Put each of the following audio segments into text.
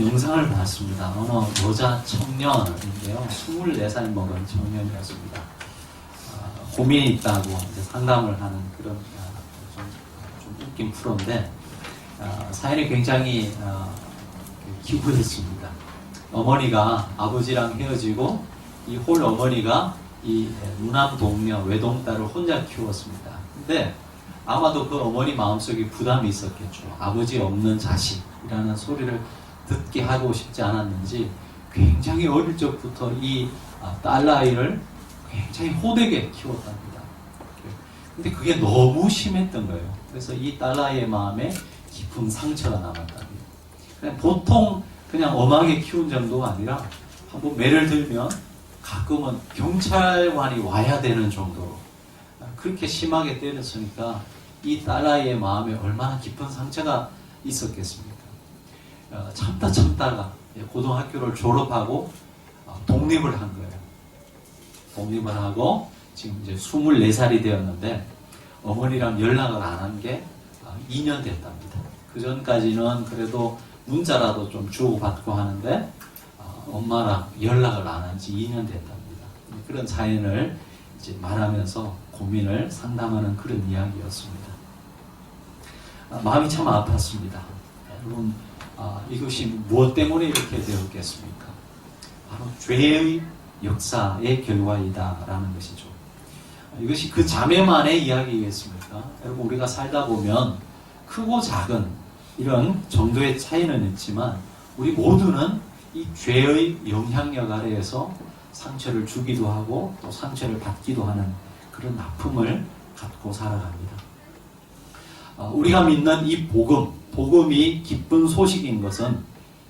영상을 봤습니다. 어느 여자 청년인데요. 24살 먹은 청년이었습니다. 고민이 있다고 이제 상담을 하는 그런 좀 웃긴 프로인데 사연이 굉장히 기구했습니다. 어머니가 아버지랑 헤어지고 이 홀 어머니가 이 무남 동녀 외동딸을 혼자 키웠습니다. 근데 아마도 그 어머니 마음속에 부담이 있었겠죠. 아버지 없는 자식이라는 소리를 듣게 하고 싶지 않았는지 굉장히 어릴 적부터 이 딸아이를 굉장히 호되게 키웠답니다. 근데 그게 너무 심했던 거예요. 그래서 이 딸아이의 마음에 깊은 상처가 남았답니다. 그냥 보통 그냥 엄하게 키운 정도가 아니라 한번 매를 들면 가끔은 경찰관이 와야 되는 정도로 그렇게 심하게 때렸으니까 이 딸아이의 마음에 얼마나 깊은 상처가 있었겠습니까? 참다가 고등학교를 졸업하고 독립을 한 거예요. 독립을 하고 지금 이제 24살이 되었는데 어머니랑 연락을 안 한 게 2년 됐답니다. 그 전까지는 그래도 문자라도 좀 주고받고 하는데 엄마랑 연락을 안 한 지 2년 됐답니다. 그런 사연을 이제 말하면서 고민을 상담하는 그런 이야기였습니다. 마음이 참 아팠습니다. 여러분, 이것이 무엇 때문에 이렇게 되었겠습니까? 바로 죄의 역사의 결과이다라는 것이죠. 이것이 그 자매만의 이야기겠습니까? 여러분, 우리가 살다 보면 크고 작은 이런 정도의 차이는 있지만 우리 모두는 이 죄의 영향력 아래에서 상처를 주기도 하고 또 상처를 받기도 하는 그런 아픔을 갖고 살아갑니다. 우리가 믿는 이 복음이 기쁜 소식인 것은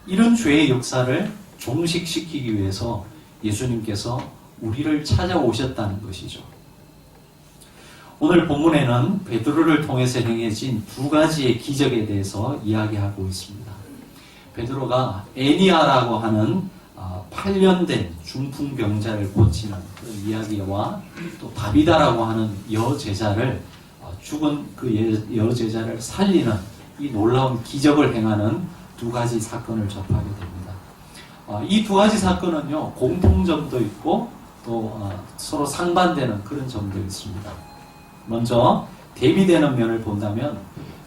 이런 죄의 역사를 종식시키기 위해서 예수님께서 우리를 찾아오셨다는 것이죠. 오늘 본문에는 베드로를 통해서 행해진 두 가지의 기적에 대해서 이야기하고 있습니다. 베드로가 애니아라고 하는 8년 된 중풍병자를 고치는 그 이야기와 또 다비다라고 하는 여제자를 죽은 그 여제자를 살리는 이 놀라운 기적을 행하는 두 가지 사건을 접하게 됩니다. 이 두 가지 사건은요, 공통점도 있고 또 서로 상반되는 그런 점도 있습니다. 먼저 대비되는 면을 본다면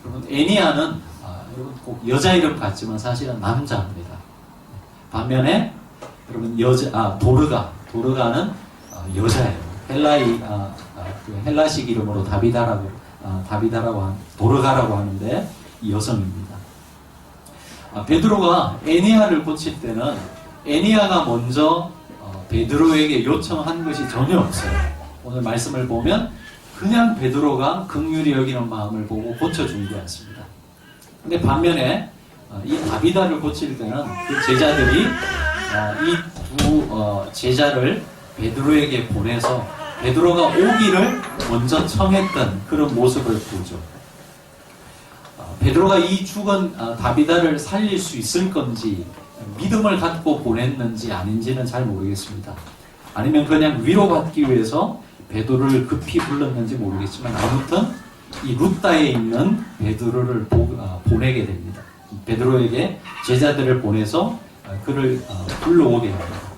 여러분, 애니아는 여러분 꼭 여자 이름 같지만 사실은 남자입니다. 반면에 여러분 도르가는 여자예요. 헬라식 이름으로 도르가라고 하는데 여성입니다. 베드로가 애니아를 고칠 때는 애니아가 먼저 베드로에게 요청한 것이 전혀 없어요. 오늘 말씀을 보면 그냥 베드로가 긍휼히 여기는 마음을 보고 고쳐준 게 않습니다. 근데 반면에 이 다비다를 고칠 때는 그 제자들이 이 두 제자를 베드로에게 보내서 베드로가 오기를 먼저 청했던 그런 모습을 보죠. 베드로가 이 죽은 다비다를 살릴 수 있을 건지 믿음을 갖고 보냈는지 아닌지는 잘 모르겠습니다. 아니면 그냥 위로받기 위해서 베드로를 급히 불렀는지 모르겠지만 아무튼 이 루다에 있는 베드로를 보내게 됩니다. 베드로에게 제자들을 보내서 그를 불러오게 합니다.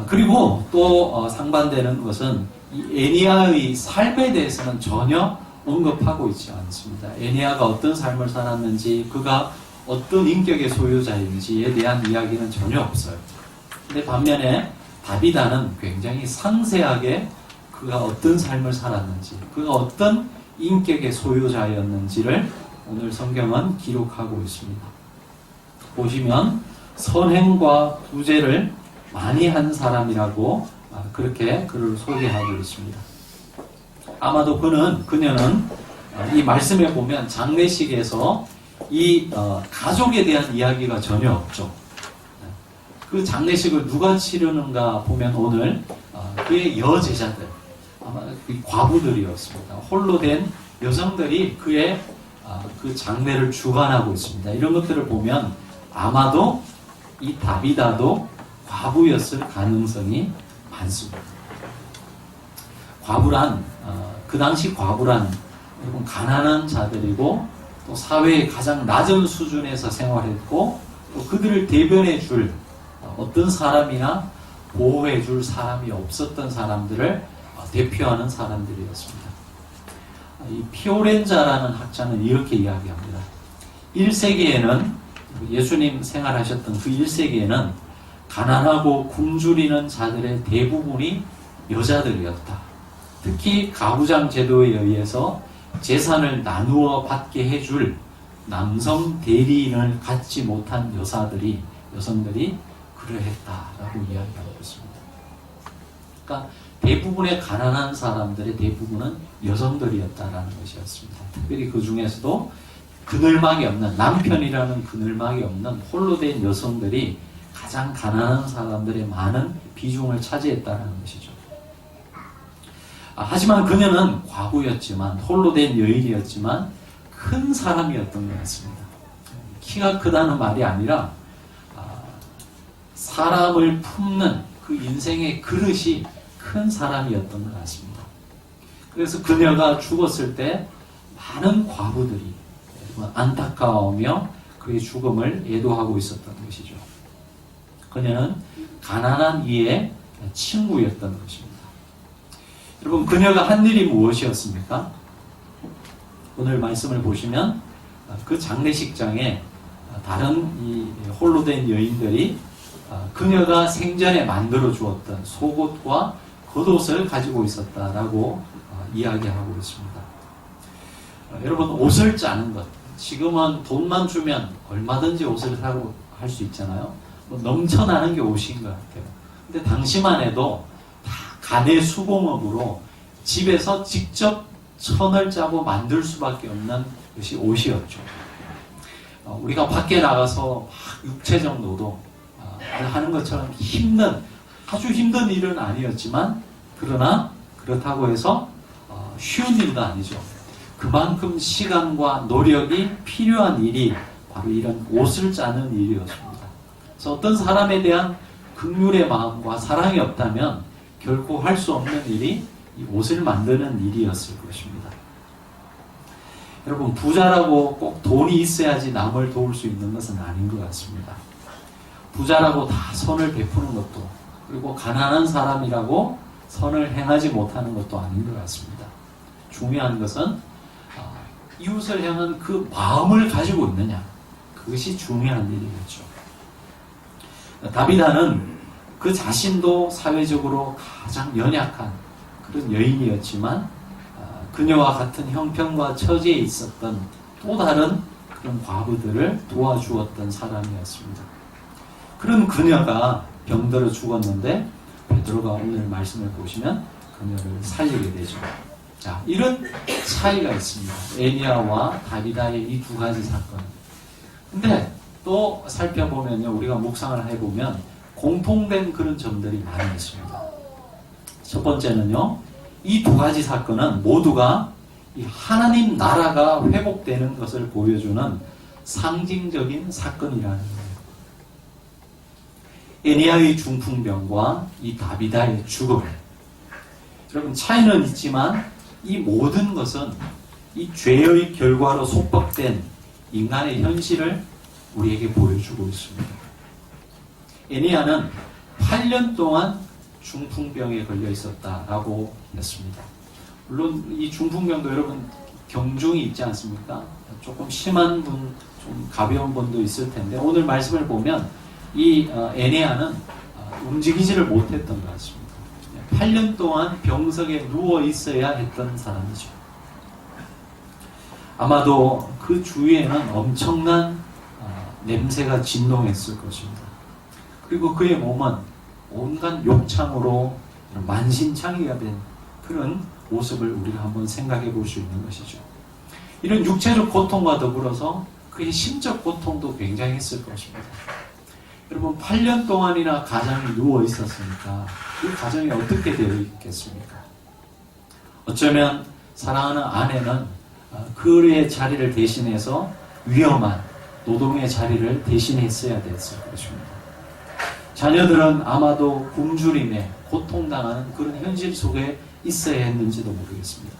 그리고 또 상반되는 것은 이 애니아의 삶에 대해서는 전혀 언급하고 있지 않습니다. 애니아가 어떤 삶을 살았는지, 그가 어떤 인격의 소유자인지에 대한 이야기는 전혀 없어요. 근데 반면에 다비다는 굉장히 상세하게 그가 어떤 삶을 살았는지, 그가 어떤 인격의 소유자였는지를 오늘 성경은 기록하고 있습니다. 보시면 선행과 구제를 많이 한 사람이라고 그렇게 그를 소개하고 있습니다. 아마도 그녀는 이 말씀에 보면 장례식에서 이 가족에 대한 이야기가 전혀 없죠. 그 장례식을 누가 치르는가 보면 오늘 그의 여제자들, 아마 과부들이었습니다. 홀로 된 여성들이 그의 그 장례를 주관하고 있습니다. 이런 것들을 보면 아마도 이 다비다도 과부였을 가능성이 많습니다. 과부란 그 당시 과부란 여러분 가난한 자들이고 또 사회의 가장 낮은 수준에서 생활했고, 또 그들을 대변해 줄 어떤 사람이나 보호해 줄 사람이 없었던 사람들을 대표하는 사람들이었습니다. 이 피오렌자라는 학자는 이렇게 이야기합니다. 1세기에는 예수님 생활하셨던 그 1세기에는 가난하고 굶주리는 자들의 대부분이 여자들이었다. 특히 가부장 제도에 의해서 재산을 나누어 받게 해줄 남성 대리인을 갖지 못한 여성들이 그러했다라고 이야기하고 있습니다. 그러니까 대부분의 가난한 사람들의 대부분은 여성들이었다라는 것이었습니다. 특별히 그 중에서도 그늘막이 없는, 남편이라는 그늘막이 없는 홀로 된 여성들이 가장 가난한 사람들의 많은 비중을 차지했다는 것이죠. 하지만 그녀는 과부였지만, 홀로 된 여인이었지만 큰 사람이었던 것 같습니다. 키가 크다는 말이 아니라 사람을 품는 그 인생의 그릇이 큰 사람이었던 것 같습니다. 그래서 그녀가 죽었을 때 많은 과부들이 안타까워하며 그의 죽음을 애도하고 있었던 것이죠. 그녀는 가난한 이의 친구였던 것입니다. 여러분, 그녀가 한 일이 무엇이었습니까? 오늘 말씀을 보시면 그 장례식장에 다른 이 홀로 된 여인들이 그녀가 생전에 만들어 주었던 속옷과 겉옷을 가지고 있었다라고 이야기하고 있습니다. 여러분, 옷을 짜는 것, 지금은 돈만 주면 얼마든지 옷을 사고 할 수 있잖아요. 넘쳐나는 게 옷인 것 같아요. 근데 당시만 해도 다 가내 수공업으로 집에서 직접 천을 짜고 만들 수밖에 없는 것이 옷이었죠. 우리가 밖에 나가서 육체적 노동 하는 것처럼 아주 힘든 일은 아니었지만, 그러나 그렇다고 해서 쉬운 일도 아니죠. 그만큼 시간과 노력이 필요한 일이 바로 이런 옷을 짜는 일이었습니다. 그래서 어떤 사람에 대한 긍휼의 마음과 사랑이 없다면 결코 할 수 없는 일이 이 옷을 만드는 일이었을 것입니다. 여러분, 부자라고 꼭 돈이 있어야지 남을 도울 수 있는 것은 아닌 것 같습니다. 부자라고 다 선을 베푸는 것도, 그리고 가난한 사람이라고 선을 행하지 못하는 것도 아닌 것 같습니다. 중요한 것은 이웃을 향한 그 마음을 가지고 있느냐, 그것이 중요한 일이겠죠. 다비다는 그 자신도 사회적으로 가장 연약한 그런 여인이었지만, 그녀와 같은 형편과 처지에 있었던 또 다른 그런 과부들을 도와주었던 사람이었습니다. 그런 그녀가 병들어 죽었는데 베드로가 오늘 말씀을 보시면 그녀를 살리게 되죠. 자, 이런 차이가 있습니다. 에니야와 다비다의 이 두 가지 사건. 근데 또 살펴보면요, 우리가 묵상을 해보면 공통된 그런 점들이 많이 있습니다. 첫 번째는요, 이 두 가지 사건은 모두가 이 하나님 나라가 회복되는 것을 보여주는 상징적인 사건이라는 거예요. 에니야의 중풍병과 이 다비다의 죽음. 여러분, 차이는 있지만 이 모든 것은 이 죄의 결과로 속박된 인간의 현실을 우리에게 보여주고 있습니다. 에니야는 8년 동안 중풍병에 걸려 있었다라고 했습니다. 물론 이 중풍병도 여러분 경중이 있지 않습니까? 조금 심한 분, 좀 가벼운 분도 있을 텐데, 오늘 말씀을 보면 이 에니야는 움직이지를 못했던 것 같습니다. 8년 동안 병석에 누워 있어야 했던 사람이죠. 아마도 그 주위에는 엄청난 냄새가 진동했을 것입니다. 그리고 그의 몸은 온갖 욕창으로 만신창이가 된 그런 모습을 우리가 한번 생각해 볼 수 있는 것이죠. 이런 육체적 고통과 더불어서 그의 심적 고통도 굉장했을 것입니다. 여러분, 8년 동안이나 가장이 누워 있었으니까 그 가정이 어떻게 되어 있겠습니까? 어쩌면 사랑하는 아내는 그의 자리를 대신해서 위험한 노동의 자리를 대신했어야 됐을 것입니다. 자녀들은 아마도 굶주림에 고통당하는 그런 현실 속에 있어야 했는지도 모르겠습니다.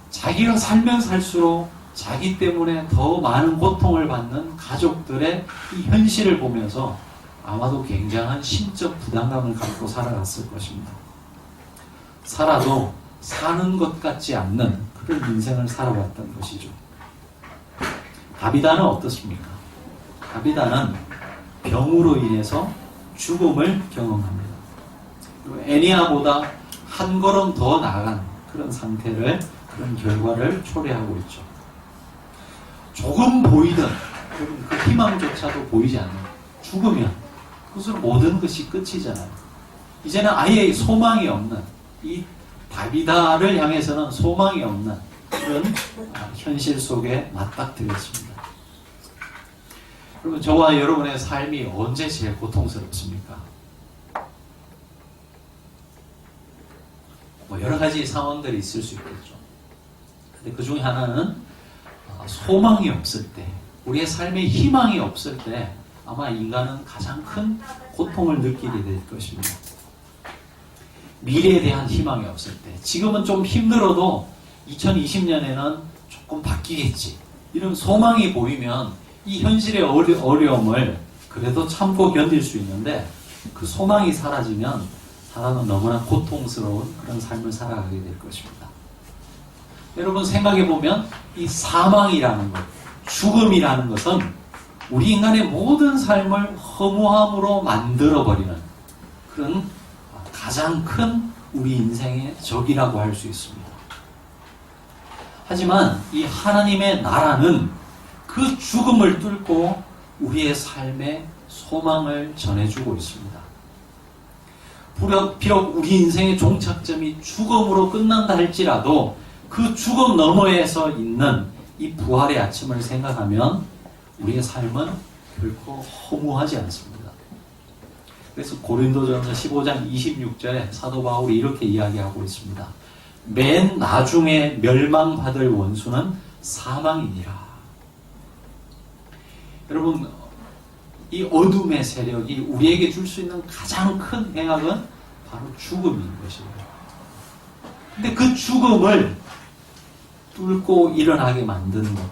자기가 살면 살수록 자기 때문에 더 많은 고통을 받는 가족들의 이 현실을 보면서 아마도 굉장한 심적 부담감을 갖고 살아갔을 것입니다. 살아도 사는 것 같지 않는 그런 인생을 살아왔던 것이죠. 다비다는 어떻습니까? 다비다는 병으로 인해서 죽음을 경험합니다. 애니아보다 한 걸음 더 나아간 그런 상태를, 그런 결과를 초래하고 있죠. 조금 보이던 그 희망조차도 보이지 않는, 죽으면 그것으로 모든 것이 끝이잖아요. 이제는 아예 소망이 없는, 이 다비다를 향해서는 소망이 없는 그런 현실 속에 맞닥뜨렸습니다. 그러면 저와 여러분의 삶이 언제 제일 고통스럽습니까? 여러 가지 상황들이 있을 수 있겠죠. 근데 그 중에 하나는 소망이 없을 때, 우리의 삶에 희망이 없을 때 아마 인간은 가장 큰 고통을 느끼게 될 것입니다. 미래에 대한 희망이 없을 때, 지금은 좀 힘들어도 2020년에는 조금 바뀌겠지, 이런 소망이 보이면 이 현실의 어려움을 그래도 참고 견딜 수 있는데, 그 소망이 사라지면 사람은 너무나 고통스러운 그런 삶을 살아가게 될 것입니다. 여러분 생각해보면 이 사망이라는 것, 죽음이라는 것은 우리 인간의 모든 삶을 허무함으로 만들어버리는 그런 가장 큰 우리 인생의 적이라고 할 수 있습니다. 하지만 이 하나님의 나라는 그 죽음을 뚫고 우리의 삶에 소망을 전해주고 있습니다. 비록 우리 인생의 종착점이 죽음으로 끝난다 할지라도 그 죽음 너머에서 있는 이 부활의 아침을 생각하면 우리의 삶은 결코 허무하지 않습니다. 그래서 고린도전서 15장 26절에 사도 바울이 이렇게 이야기하고 있습니다. 맨 나중에 멸망받을 원수는 사망이니라. 여러분, 이 어둠의 세력이 우리에게 줄 수 있는 가장 큰 행악은 바로 죽음인 것입니다. 근데 그 죽음을 뚫고 일어나게 만드는 것,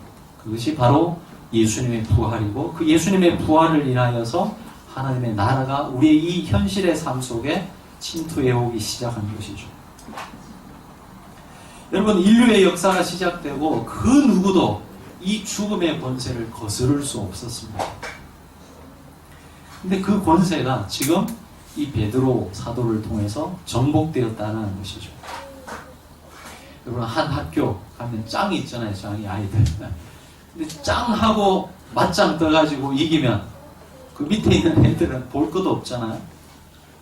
그것이 바로 예수님의 부활이고, 그 예수님의 부활을 인하여서 하나님의 나라가 우리의 이 현실의 삶 속에 침투해오기 시작한 것이죠. 여러분, 인류의 역사가 시작되고 그 누구도 이 죽음의 권세를 거스를 수 없었습니다. 근데 그 권세가 지금 이 베드로 사도를 통해서 정복되었다는 것이죠. 여러분, 한 학교 가면 짱이 있잖아요. 짱이 아이들. 근데 짱하고 맞짱 떠가지고 이기면 그 밑에 있는 애들은 볼 것도 없잖아요.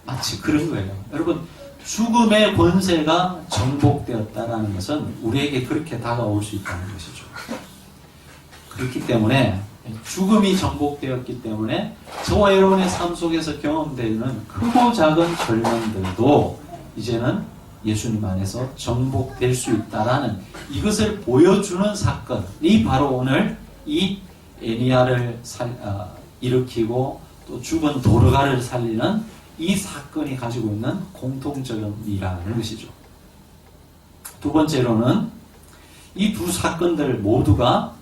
마치 그런 거예요. 여러분, 죽음의 권세가 정복되었다는 것은 우리에게 그렇게 다가올 수 있다는 것이죠. 그렇기 때문에 죽음이 정복되었기 때문에 저와 여러분의 삶 속에서 경험되는 크고 작은 절망들도 이제는 예수님 안에서 정복될 수 있다라는 이것을 보여주는 사건이 바로 오늘 이 애니야를 일으키고 또 죽은 도르가를 살리는 이 사건이 가지고 있는 공통적인 이라는 것이죠. 두 번째로는 이 두 사건들 모두가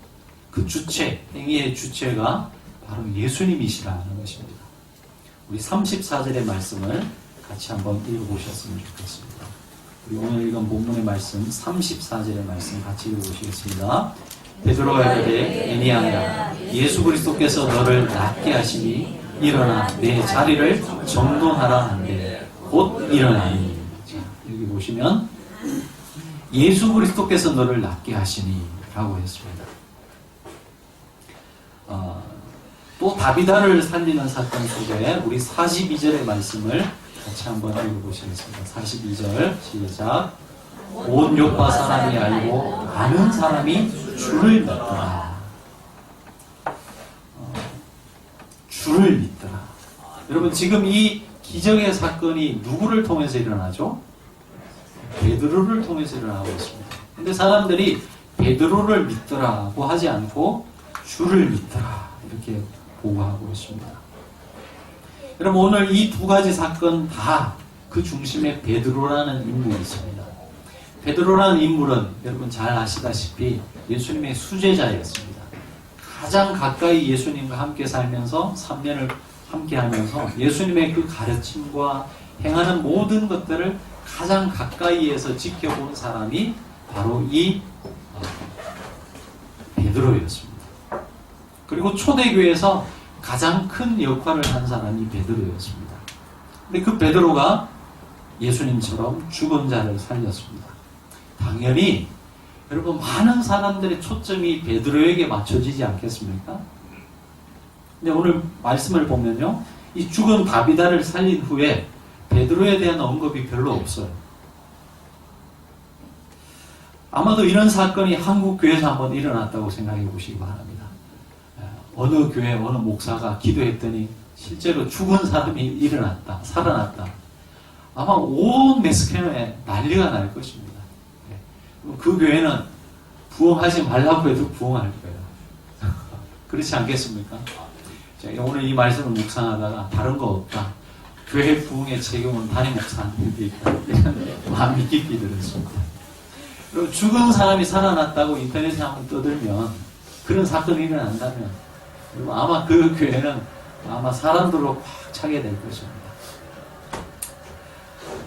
그 주체, 행위의 주체가 바로 예수님이시라는 것입니다. 우리 34절의 말씀을 같이 한번 읽어보셨으면 좋겠습니다. 우리 오늘 읽은 본문의 말씀 34절의 말씀 같이 읽어보시겠습니다. 베드로가 이르되 애니야야, 예수 그리스도께서 너를 낫게 하시니 일어나 내 자리를 정돈하라 한데 곧 일어나니. 자, 여기 보시면 예수 그리스도께서 너를 낫게 하시니 라고 했습니다. 또 다비다를 살리는 사건 속에 우리 42절의 말씀을 같이 한번 읽어보시겠습니다. 42절 시작. 온 요파 사람이 알고 많은 사람이 주를 믿더라. 주를 믿더라. 여러분, 지금 이 기적의 사건이 누구를 통해서 일어나죠? 베드로를 통해서 일어나고 있습니다. 근데 사람들이 베드로를 믿더라고 하지 않고 주를 믿더라 이렇게 보고하고 있습니다. 여러분, 오늘 이 두 가지 사건 다 그 중심에 베드로라는 인물이 있습니다. 베드로라는 인물은 여러분 잘 아시다시피 예수님의 수제자였습니다. 가장 가까이 예수님과 함께 살면서 3년을 함께 하면서 예수님의 그 가르침과 행하는 모든 것들을 가장 가까이에서 지켜본 사람이 바로 이 베드로였습니다. 그리고 초대교회에서 가장 큰 역할을 한 사람이 베드로였습니다. 근데 그 베드로가 예수님처럼 죽은 자를 살렸습니다. 당연히 여러분 많은 사람들의 초점이 베드로에게 맞춰지지 않겠습니까? 근데 오늘 말씀을 보면요, 이 죽은 다비다를 살린 후에 베드로에 대한 언급이 별로 없어요. 아마도 이런 사건이 한국 교회에서 한번 일어났다고 생각해 보시기 바랍니다. 어느 교회 어느 목사가 기도했더니 실제로 죽은 사람이 일어났다, 살아났다. 아마 온 매스컴에 난리가 날 것입니다. 그 교회는 부흥하지 말라고 해도 부흥할 거예요. 그렇지 않겠습니까? 제가 오늘 이 말씀을 묵상하다가 다른 거 없다. 교회 부흥의 책임은 담임 목사한테 있다. 이런 마음이 깊이 들었습니다. 그리고 죽은 사람이 살아났다고 인터넷에 한번 떠들면, 그런 사건이 일어난다면 그리고 아마 그 교회는 아마 사람들로 꽉 차게 될 것입니다.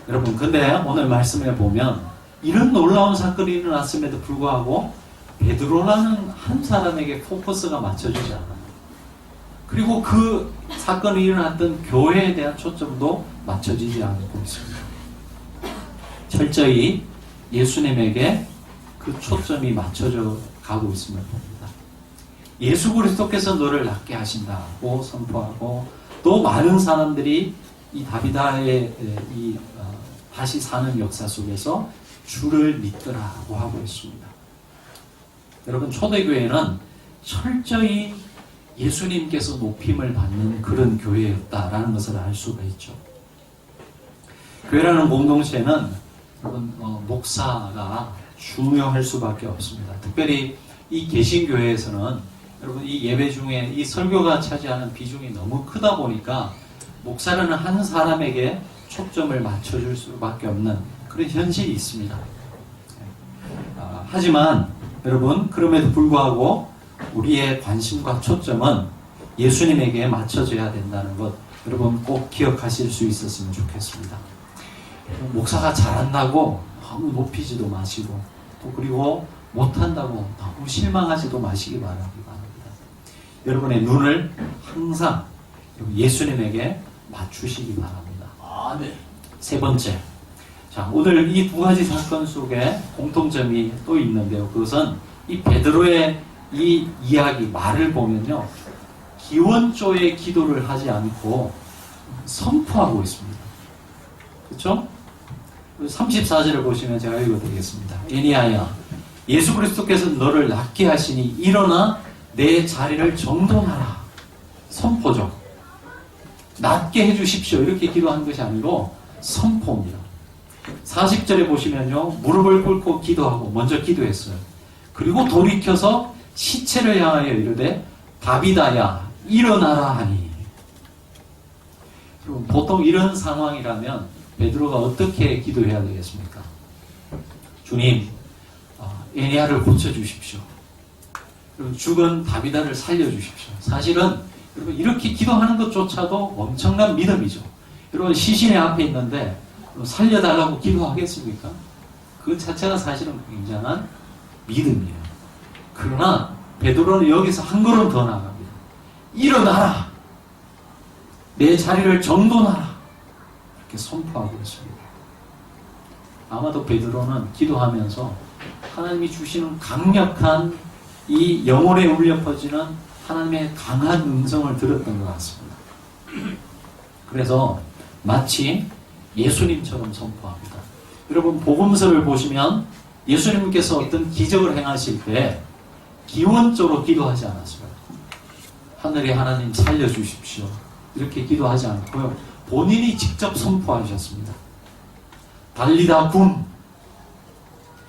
여러분, 근데 오늘 말씀에 보면 이런 놀라운 사건이 일어났음에도 불구하고 베드로라는 한 사람에게 포커스가 맞춰지지 않아요. 그리고 그 사건이 일어났던 교회에 대한 초점도 맞춰지지 않고 있습니다. 철저히 예수님에게 그 초점이 맞춰져 가고 있음을 봅니다. 예수 그리스도께서 너를 낫게 하신다고 선포하고, 또 많은 사람들이 이 다비다의 다시 사는 역사 속에서 주를 믿더라고 하고 있습니다. 여러분, 초대교회는 철저히 예수님께서 높임을 받는 그런 교회였다라는 것을 알 수가 있죠. 교회라는 공동체는 여러분 목사가 중요할 수밖에 없습니다. 특별히 이 개신교회에서는 여러분 이 예배 중에 이 설교가 차지하는 비중이 너무 크다 보니까 목사라는 한 사람에게 초점을 맞춰줄 수밖에 없는 그런 현실이 있습니다. 하지만 여러분, 그럼에도 불구하고 우리의 관심과 초점은 예수님에게 맞춰져야 된다는 것, 여러분 꼭 기억하실 수 있었으면 좋겠습니다. 목사가 잘한다고 너무 높이지도 마시고, 또 그리고 못한다고 너무 실망하지도 마시기 바랍니다. 여러분의 눈을 항상 예수님에게 맞추시기 바랍니다. 아멘. 세 번째, 자, 오늘 이 두 가지 사건 속에 공통점이 또 있는데요. 그것은 이 베드로의 이 이야기, 말을 보면요, 기원조의 기도를 하지 않고 선포하고 있습니다. 그렇죠? 34절을 보시면 제가 읽어드리겠습니다. 에니야야, 예수 그리스도께서 너를 낫게 하시니 일어나 내 자리를 정돈하라. 선포죠. 낫게 해주십시오. 이렇게 기도한 것이 아니고 선포입니다. 40절에 보시면요, 무릎을 꿇고 기도하고 먼저 기도했어요. 그리고 돌이켜서 시체를 향하여 이르되 다비다야 일어나라 하니. 보통 이런 상황이라면 베드로가 어떻게 기도해야 되겠습니까? 주님, 에니야를 고쳐주십시오. 죽은 다비다를 살려주십시오. 사실은 여러분 이렇게 기도하는 것조차도 엄청난 믿음이죠. 여러분 시신의 앞에 있는데 살려달라고 기도하겠습니까? 그 자체가 사실은 굉장한 믿음이에요. 그러나 베드로는 여기서 한 걸음 더 나갑니다. 일어나라! 내 자리를 정돈하라! 이렇게 선포하고 있습니다. 아마도 베드로는 기도하면서 하나님이 주시는 강력한 이 영혼에 울려 퍼지는 하나님의 강한 음성을 들었던 것 같습니다. 그래서 마치 예수님처럼 선포합니다. 여러분 복음서를 보시면 예수님께서 어떤 기적을 행하실 때 기원적으로 기도하지 않았어요. 하늘의 하나님 살려주십시오. 이렇게 기도하지 않고요. 본인이 직접 선포하셨습니다. 달리다 굼,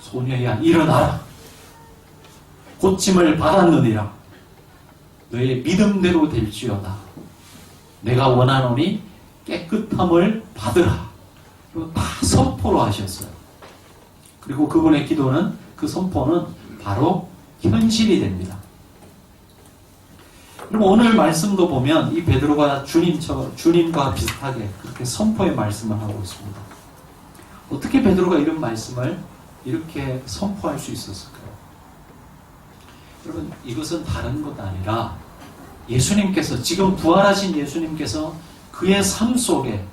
소녀야 일어나라. 고침을 받았느니라. 너의 믿음대로 될지어다. 내가 원하노니 깨끗함을 받으라. 다 선포로 하셨어요. 그리고 그분의 기도는, 그 선포는 바로 현실이 됩니다. 그럼 오늘 말씀도 보면 이 베드로가 주님과 비슷하게 그렇게 선포의 말씀을 하고 있습니다. 어떻게 베드로가 이런 말씀을 이렇게 선포할 수 있었을까요? 여러분, 이것은 다른 것 아니라 예수님께서, 지금 부활하신 예수님께서 그의 삶 속에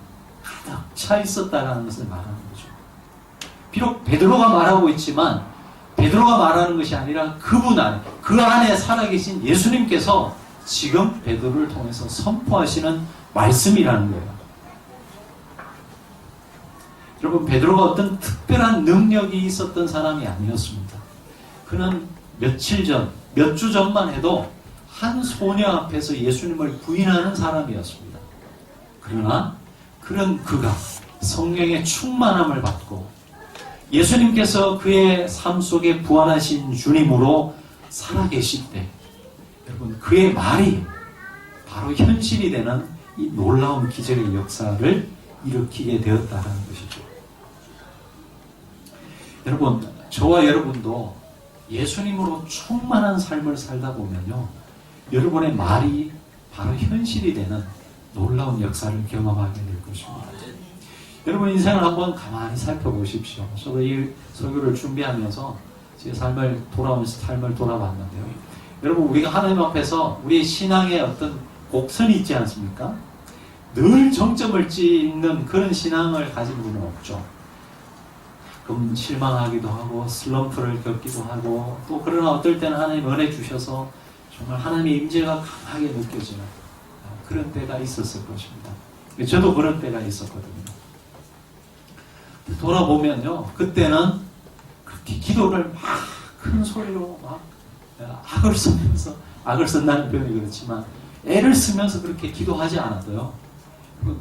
가득 차 있었다는 것을 말하는 거죠. 비록 베드로가 말하고 있지만 베드로가 말하는 것이 아니라 그분 안에, 그 안에 살아계신 예수님께서 지금 베드로를 통해서 선포하시는 말씀이라는 거예요. 여러분, 베드로가 어떤 특별한 능력이 있었던 사람이 아니었습니다. 그는 며칠 전, 몇 주 전만 해도 한 소녀 앞에서 예수님을 부인하는 사람이었습니다. 그러나 그런 그가 성령의 충만함을 받고 예수님께서 그의 삶 속에 부활하신 주님으로 살아계실 때, 여러분, 그의 말이 바로 현실이 되는 이 놀라운 기적의 역사를 일으키게 되었다는 것이죠. 여러분, 저와 여러분도 예수님으로 충만한 삶을 살다 보면요, 여러분의 말이 바로 현실이 되는 놀라운 역사를 경험하게 될 것입니다. 여러분 인생을 한번 가만히 살펴보십시오. 저도 이 설교를 준비하면서 제 삶을 돌아봤는데요. 여러분, 우리가 하나님 앞에서 우리의 신앙의 어떤 곡선이 있지 않습니까? 늘 정점을 찍는 그런 신앙을 가진 분은 없죠. 그럼 실망하기도 하고 슬럼프를 겪기도 하고, 또 그러나 어떨 때는 하나님 은혜 주셔서 정말 하나님의 임재가 강하게 느껴지는 그런 때가 있었을 것입니다. 저도 그런 때가 있었거든요. 돌아보면요, 그때는 그렇게 기도를 막 큰 소리로 막 악을 쓰면서, 악을 쓴다는 표현이 그렇지만 애를 쓰면서 그렇게 기도하지 않아도요,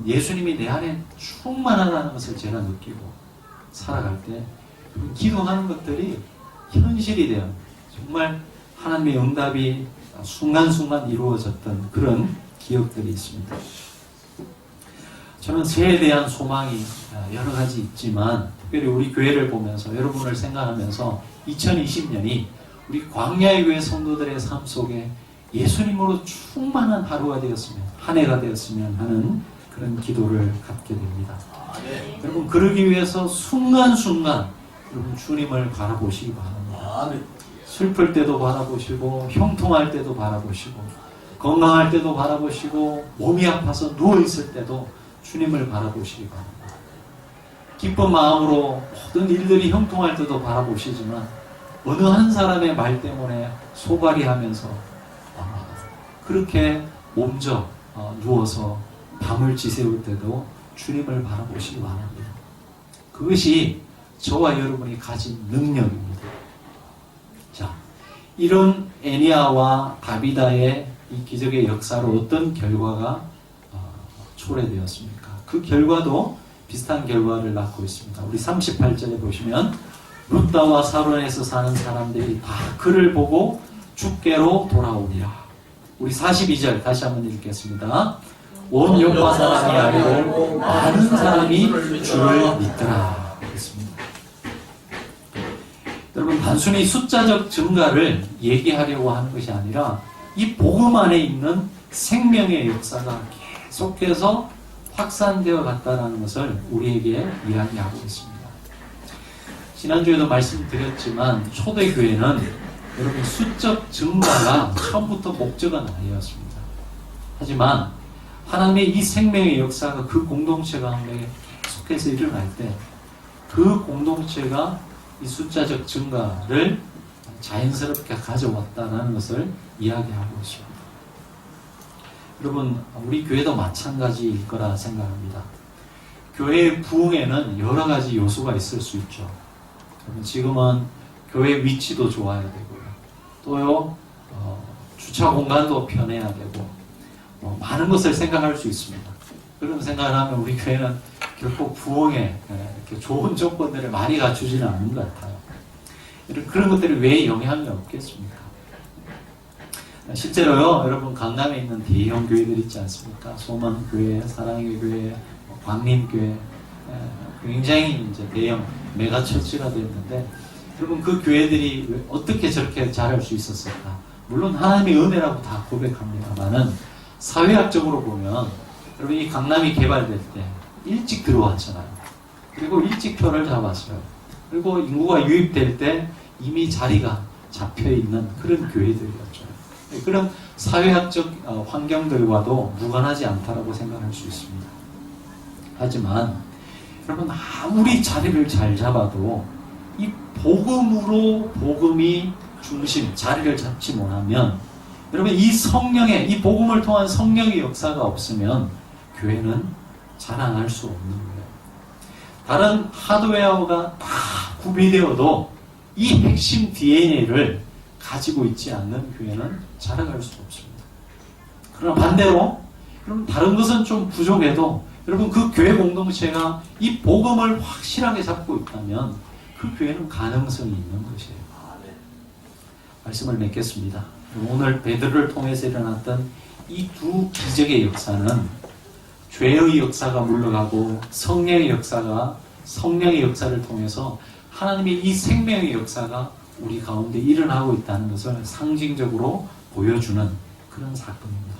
예수님이 내 안에 충만하다는 것을 제가 느끼고 살아갈 때 기도하는 것들이 현실이 되어 정말 하나님의 응답이 순간순간 이루어졌던 그런 기억들이 있습니다. 저는 새에 대한 소망이 여러 가지 있지만, 특별히 우리 교회를 보면서, 여러분을 생각하면서 2020년이 우리 광야의 교회 성도들의 삶 속에 예수님으로 충만한 하루가 되었으면, 한 해가 되었으면 하는 그런 기도를 갖게 됩니다. 네. 여러분, 그러기 위해서 순간순간 여러분 주님을 바라보시기 바랍니다. 네. 슬플 때도 바라보시고, 형통할 때도 바라보시고, 건강할 때도 바라보시고, 몸이 아파서 누워있을 때도 주님을 바라보시기 바랍니다. 기쁜 마음으로 모든 일들이 형통할 때도 바라보시지만, 어느 한 사람의 말 때문에 소갈이 하면서 그렇게 몸져 누워서 밤을 지새울 때도 주님을 바라보시기 바랍니다. 그것이 저와 여러분이 가진 능력입니다. 자, 이런 애니아와 다비다의 이 기적의 역사로 어떤 결과가 초래되었습니까? 그 결과도 비슷한 결과를 낳고 있습니다. 우리 38절에 보시면, 룻다와 사론에서 사는 사람들이 다 그를 보고 주께로 돌아오니라. 우리 42절 다시 한번 읽겠습니다. 온 요파 사람이 알고 많은 사람이 주를 믿더라. 그랬습니다. 여러분, 단순히 숫자적 증가를 얘기하려고 하는 것이 아니라 이 복음 안에 있는 생명의 역사가 계속해서 확산되어 갔다는 것을 우리에게 이야기하고 있습니다. 지난주에도 말씀드렸지만 초대교회는 여러분 수적 증가가 처음부터 목적은 아니었습니다. 하지만 하나님의 이 생명의 역사가 그 공동체 가운데 속해서 일어날 때 그 공동체가 이 숫자적 증가를 자연스럽게 가져왔다는 것을 이야기하고 있습니다. 여러분, 우리 교회도 마찬가지일 거라 생각합니다. 교회의 부흥에는 여러 가지 요소가 있을 수 있죠. 여러분, 지금은 교회 위치도 좋아야 되고요. 또요, 주차 공간도 편해야 되고, 많은 것을 생각할 수 있습니다. 그런 생각을 하면 우리 교회는 결코 부흥에 이렇게 좋은 조건들을 많이 갖추지는 않는 것 같아요. 그런 것들이 왜 영향이 없겠습니까? 실제로요, 여러분, 강남에 있는 대형 교회들 있지 않습니까? 소망교회, 사랑의 교회, 광림교회, 굉장히 이제 대형 메가처치가 되었는데, 여러분 그 교회들이 어떻게 저렇게 잘할 수 있었을까? 물론 하나님의 은혜라고 다 고백합니다만은 사회학적으로 보면 여러분 이 강남이 개발될 때 일찍 들어왔잖아요. 그리고 일찍 표를 잡았어요. 그리고 인구가 유입될 때 이미 자리가 잡혀있는 그런 교회들이었죠. 그런 사회학적 환경들과도 무관하지 않다라고 생각할 수 있습니다. 하지만 여러분 아무리 자리를 잘 잡아도 이 복음으로 복음이 중심, 자리를 잡지 못하면 여러분 이 성령의, 이 복음을 통한 성령의 역사가 없으면 교회는 자라날 수 없는 거예요. 다른 하드웨어가 다 구비되어도 이 핵심 DNA를 가지고 있지 않는 교회는 자라갈 수 없습니다. 그러나 반대로 여러분 다른 것은 좀 부족해도 여러분 그 교회 공동체가 이 복음을 확실하게 잡고 있다면 그 교회는 가능성이 있는 것이에요. 말씀을 맺겠습니다. 오늘 베드로를 통해서 일어났던 이 두 기적의 역사는 죄의 역사가 물러가고 성령의 역사를 통해서 하나님의 이 생명의 역사가 우리 가운데 일어나고 있다는 것을 상징적으로 보여주는 그런 사건입니다.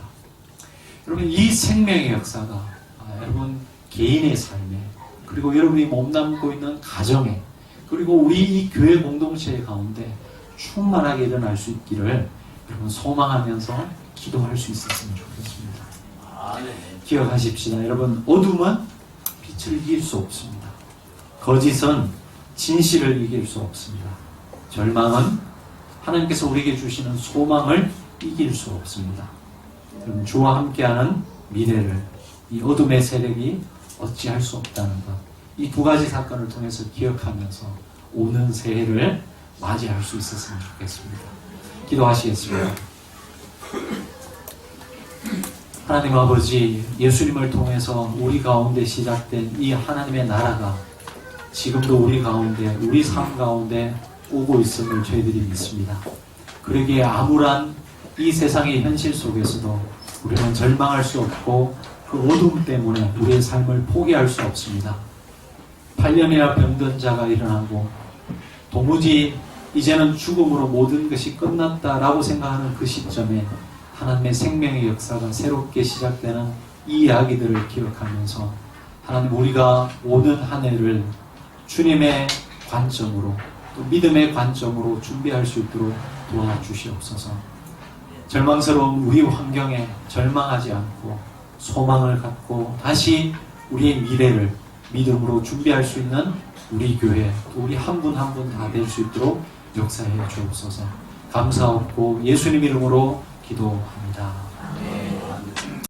여러분 이 생명의 역사가 여러분 개인의 삶에, 그리고 여러분이 몸담고 있는 가정에, 그리고 우리 이 교회 공동체 가운데 충만하게 일어날 수 있기를 여러분 소망하면서 기도할 수 있었으면 좋겠습니다. 기억하십시다. 여러분 어둠은 빛을 이길 수 없습니다. 거짓은 진실을 이길 수 없습니다. 절망은 하나님께서 우리에게 주시는 소망을 이길 수 없습니다. 여러분 주와 함께하는 미래를 이 어둠의 세력이 어찌할 수 없다는 것, 이 두 가지 사건을 통해서 기억하면서 오는 새해를 맞이할 수 있었으면 좋겠습니다. 기도하시겠습니다. 하나님 아버지, 예수님을 통해서 우리 가운데 시작된 이 하나님의 나라가 지금도 우리 가운데, 우리 삶 가운데 오고 있음을 저희들이 믿습니다. 그러기에 암울한 이 세상의 현실 속에서도 우리는 절망할 수 없고 그 어둠 때문에 우리의 삶을 포기할 수 없습니다. 8년이나 병든 자가 일어나고 도무지 이제는 죽음으로 모든 것이 끝났다라고 생각하는 그 시점에 하나님의 생명의 역사가 새롭게 시작되는 이 이야기들을 기억하면서 하나님 우리가 오는 한 해를 주님의 관점으로 또 믿음의 관점으로 준비할 수 있도록 도와주시옵소서. 절망스러운 우리 환경에 절망하지 않고 소망을 갖고 다시 우리의 미래를 믿음으로 준비할 수 있는 우리 교회, 우리 한 분 한 분 다 될 수 있도록 역사해 주옵소서. 감사하고 예수님 이름으로 기도합니다.